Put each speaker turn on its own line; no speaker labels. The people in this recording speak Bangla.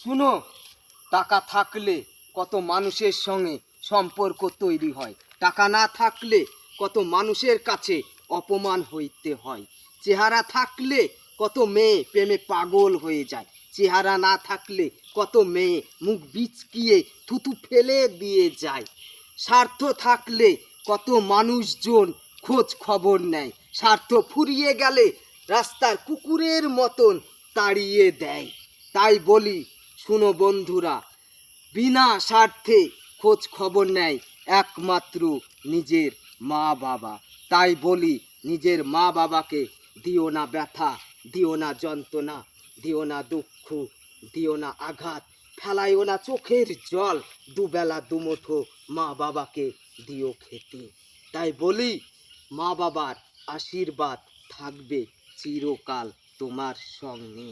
শুনো, টাকা থাকলে কত মানুষের সঙ্গে সম্পর্ক তৈরি হয়, টাকা না থাকলে কত মানুষের কাছে অপমান হইতে হয়। চেহারা থাকলে কত মেয়ে প্রেমে পাগল হয়ে যায়, চেহারা না থাকলে কত মেয়ে মুখ বিচকিয়ে থুতু ফেলে দিয়ে যায়। স্বার্থ থাকলে কত মানুষজন খোঁজ খবর নেয়, স্বার্থ ফুরিয়ে গেলে রাস্তার কুকুরের মতন তাড়িয়ে দেয়। তাই বলি, শুনো বন্ধুরা, বিনা স্বার্থে খোঁজ খবর নেয় একমাত্র নিজের মা বাবা। তাই বলি, নিজের মা বাবাকে দিও না ব্যথা, দিও না যন্ত্রণা, দিও না দুঃখ, দিও না আঘাত, ফেলাইও না চোখের জল, দুবেলা দুমুঠো মা বাবাকে দিও খেতে। তাই বলি, মা বাবার আশীর্বাদ থাকবে চিরকাল তোমার সঙ্গে।